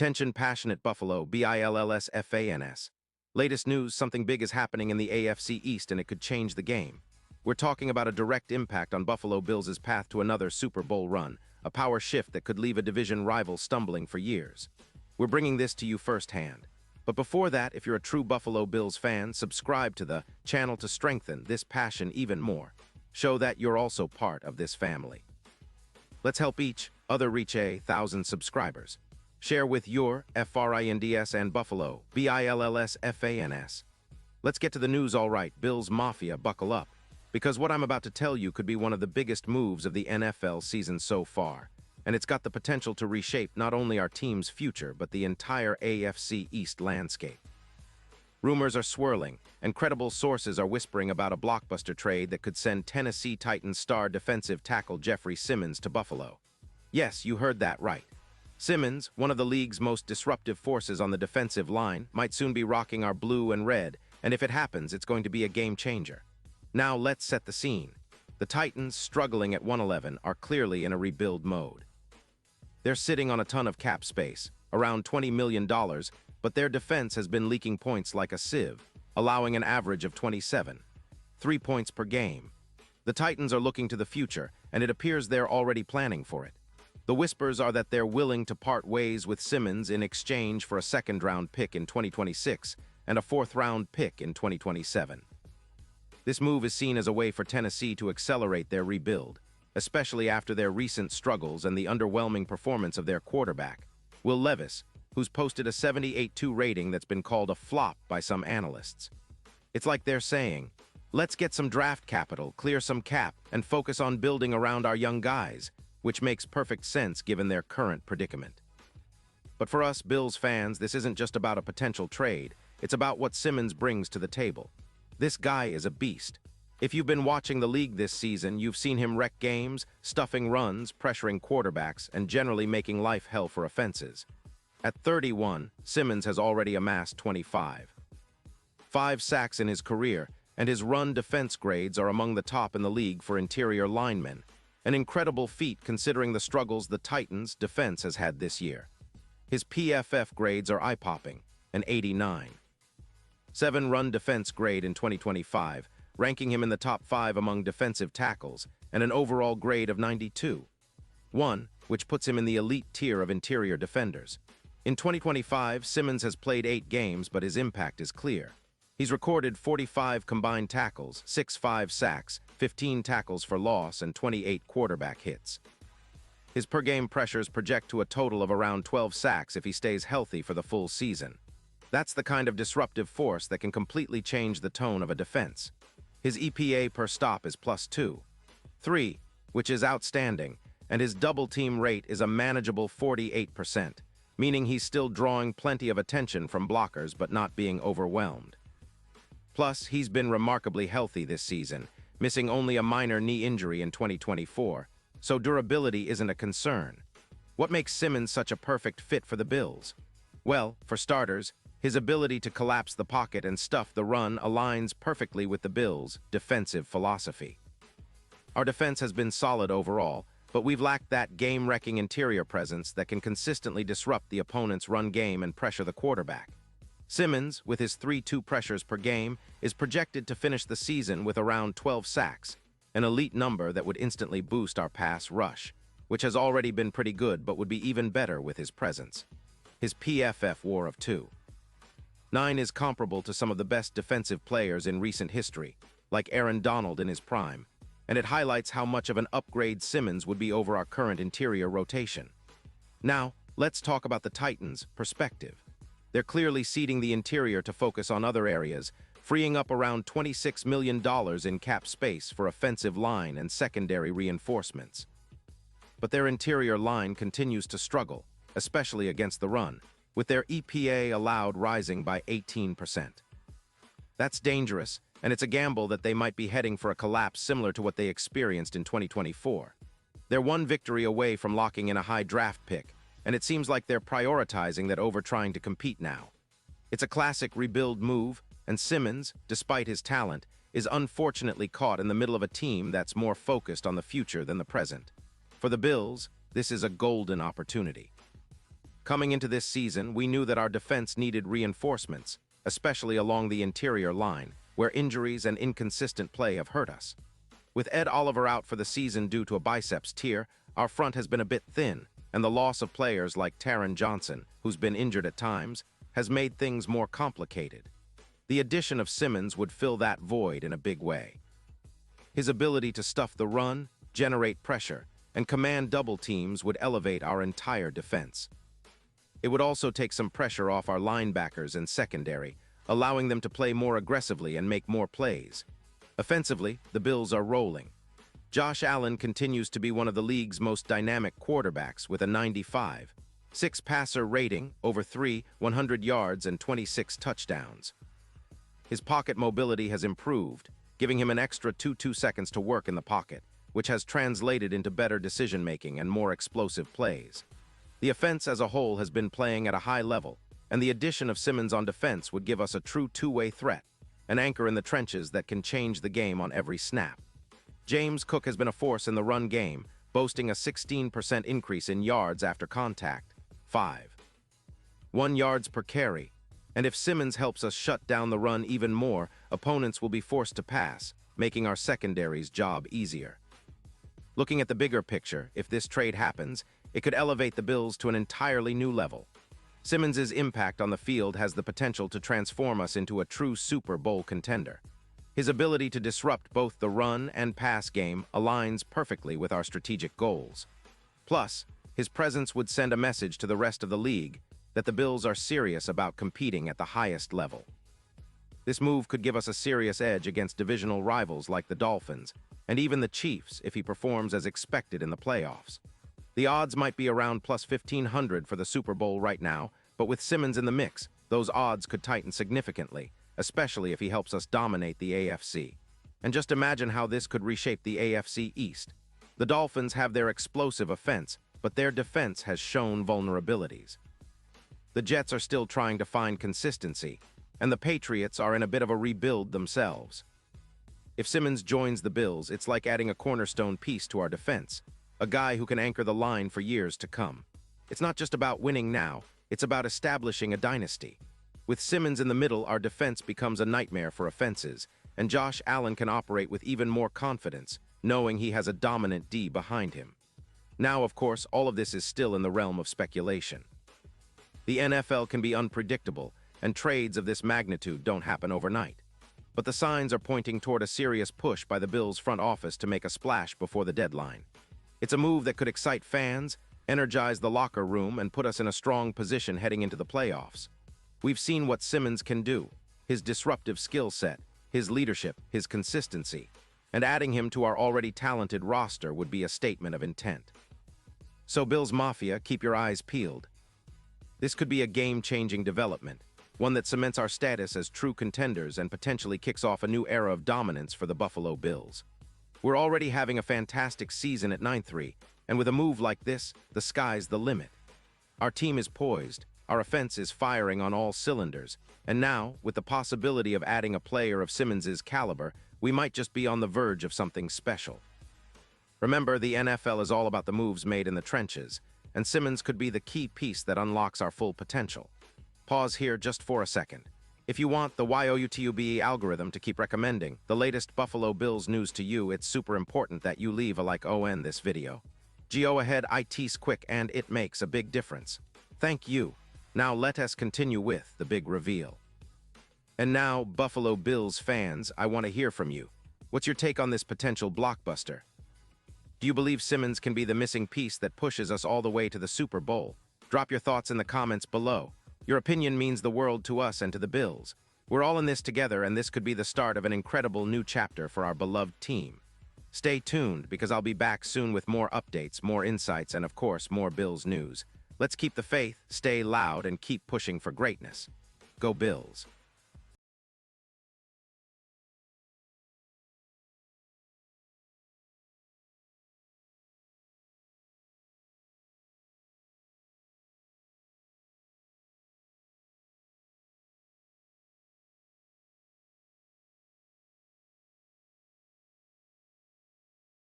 Attention passionate Buffalo, BILLSFANS. Latest news, something big is happening in the AFC East and it could change the game. We're talking about a direct impact on Buffalo Bills' path to another Super Bowl run, a power shift that could leave a division rival stumbling for years. We're bringing this to you firsthand. But before that, if you're a true Buffalo Bills fan, subscribe to the channel to strengthen this passion even more. Show that you're also part of this family. Let's help each other reach 1,000 subscribers. Share with your FRINDS and Buffalo, BILLSFANS. Let's get to the news, all right. Bills Mafia, buckle up. Because what I'm about to tell you could be one of the biggest moves of the NFL season so far. And it's got the potential to reshape not only our team's future, but the entire AFC East landscape. Rumors are swirling, and credible sources are whispering about a blockbuster trade that could send Tennessee Titans star defensive tackle Jeffrey Simmons to Buffalo. Yes, you heard that right. Simmons, one of the league's most disruptive forces on the defensive line, might soon be rocking our blue and red, and if it happens, it's going to be a game changer. Now let's set the scene. The Titans, struggling at 111, are clearly in a rebuild mode. They're sitting on a ton of cap space, around $20 million, but their defense has been leaking points like a sieve, allowing an average of 27, 3 points per game. The Titans are looking to the future, and it appears they're already planning for it. The whispers are that they're willing to part ways with Simmons in exchange for a second-round pick in 2026 and a fourth-round pick in 2027. This move is seen as a way for Tennessee to accelerate their rebuild, especially after their recent struggles and the underwhelming performance of their quarterback, Will Levis, who's posted a 78.2 rating that's been called a flop by some analysts. It's like they're saying, let's get some draft capital, clear some cap, and focus on building around our young guys, which makes perfect sense given their current predicament. But for us Bills fans, this isn't just about a potential trade, it's about what Simmons brings to the table. This guy is a beast. If you've been watching the league this season, you've seen him wreck games, stuffing runs, pressuring quarterbacks, and generally making life hell for offenses. At 31, Simmons has already amassed 25. 5 sacks in his career, and his run defense grades are among the top in the league for interior linemen. An incredible feat considering the struggles the Titans' defense has had this year. His PFF grades are eye-popping, an 89. 7 run defense grade in 2025, ranking him in the top 5 among defensive tackles, and an overall grade of 92. 1, which puts him in the elite tier of interior defenders. In 2025, Simmons has played 8 games, but his impact is clear. He's recorded 45 combined tackles, 5 sacks, 15 tackles for loss, and 28 quarterback hits. His per-game pressures project to a total of around 12 sacks if he stays healthy for the full season. That's the kind of disruptive force that can completely change the tone of a defense. His EPA per stop is +2.3, which is outstanding, and his double-team rate is a manageable 48%, meaning he's still drawing plenty of attention from blockers but not being overwhelmed. Plus, he's been remarkably healthy this season, missing only a minor knee injury in 2024, so durability isn't a concern. What makes Simmons such a perfect fit for the Bills? Well, for starters, his ability to collapse the pocket and stuff the run aligns perfectly with the Bills' defensive philosophy. Our defense has been solid overall, but we've lacked that game-wrecking interior presence that can consistently disrupt the opponent's run game and pressure the quarterback. Simmons, with his 3-2 pressures per game, is projected to finish the season with around 12 sacks, an elite number that would instantly boost our pass rush, which has already been pretty good but would be even better with his presence. His PFF WAR of 2.9 is comparable to some of the best defensive players in recent history, like Aaron Donald in his prime, and it highlights how much of an upgrade Simmons would be over our current interior rotation. Now, let's talk about the Titans' perspective. They're clearly seeding the interior to focus on other areas, freeing up around $26 million in cap space for offensive line and secondary reinforcements. But their interior line continues to struggle, especially against the run, with their EPA allowed rising by 18%. That's dangerous, and it's a gamble that they might be heading for a collapse similar to what they experienced in 2024. They're one victory away from locking in a high draft pick, and it seems like they're prioritizing that over trying to compete now. It's a classic rebuild move, and Simmons, despite his talent, is unfortunately caught in the middle of a team that's more focused on the future than the present. For the Bills, this is a golden opportunity. Coming into this season, we knew that our defense needed reinforcements, especially along the interior line, where injuries and inconsistent play have hurt us. With Ed Oliver out for the season due to a biceps tear, our front has been a bit thin, and the loss of players like Taron Johnson, who's been injured at times, has made things more complicated. The addition of Simmons would fill that void in a big way. His ability to stuff the run, generate pressure, and command double teams would elevate our entire defense. It would also take some pressure off our linebackers and secondary, allowing them to play more aggressively and make more plays. Offensively, the Bills are rolling. Josh Allen continues to be one of the league's most dynamic quarterbacks with a 95.6 passer rating, over 100 yards and 26 touchdowns. His pocket mobility has improved, giving him an extra 2 seconds to work in the pocket, which has translated into better decision-making and more explosive plays. The offense as a whole has been playing at a high level, and the addition of Simmons on defense would give us a true two-way threat, an anchor in the trenches that can change the game on every snap. James Cook has been a force in the run game, boasting a 16% increase in yards after contact, 5.1 yards per carry, and if Simmons helps us shut down the run even more, opponents will be forced to pass, making our secondary's job easier. Looking at the bigger picture, if this trade happens, it could elevate the Bills to an entirely new level. Simmons' impact on the field has the potential to transform us into a true Super Bowl contender. His ability to disrupt both the run and pass game aligns perfectly with our strategic goals. Plus, his presence would send a message to the rest of the league that the Bills are serious about competing at the highest level. This move could give us a serious edge against divisional rivals like the Dolphins, and even the Chiefs if he performs as expected in the playoffs. The odds might be around plus 1,500 for the Super Bowl right now, but with Simmons in the mix, those odds could tighten significantly, especially if he helps us dominate the AFC. And just imagine how this could reshape the AFC East. The Dolphins have their explosive offense, but their defense has shown vulnerabilities. The Jets are still trying to find consistency, and the Patriots are in a bit of a rebuild themselves. If Simmons joins the Bills, it's like adding a cornerstone piece to our defense, a guy who can anchor the line for years to come. It's not just about winning now, it's about establishing a dynasty. With Simmons in the middle, our defense becomes a nightmare for offenses, and Josh Allen can operate with even more confidence, knowing he has a dominant D behind him. Now, of course, all of this is still in the realm of speculation. The NFL can be unpredictable, and trades of this magnitude don't happen overnight. But the signs are pointing toward a serious push by the Bills' front office to make a splash before the deadline. It's a move that could excite fans, energize the locker room, and put us in a strong position heading into the playoffs. We've seen what Simmons can do, his disruptive skill set, his leadership, his consistency, and adding him to our already talented roster would be a statement of intent. So Bills Mafia, keep your eyes peeled. This could be a game-changing development, one that cements our status as true contenders and potentially kicks off a new era of dominance for the Buffalo Bills. We're already having a fantastic season at 9-3, and with a move like this, the sky's the limit. Our team is poised, our offense is firing on all cylinders, and now, with the possibility of adding a player of Simmons' caliber, we might just be on the verge of something special. Remember, the NFL is all about the moves made in the trenches, and Simmons could be the key piece that unlocks our full potential. Pause here just for a second. If you want the YOUTUBE algorithm to keep recommending the latest Buffalo Bills news to you, it's super important that you leave a like on this video. Go ahead, it's quick and it makes a big difference. Thank you. Now let us continue with the big reveal. And now, Buffalo Bills fans, I want to hear from you. What's your take on this potential blockbuster? Do you believe Simmons can be the missing piece that pushes us all the way to the Super Bowl? Drop your thoughts in the comments below. Your opinion means the world to us and to the Bills. We're all in this together, and this could be the start of an incredible new chapter for our beloved team. Stay tuned, because I'll be back soon with more updates, more insights, and of course, more Bills news. Let's keep the faith, stay loud, and keep pushing for greatness. Go Bills.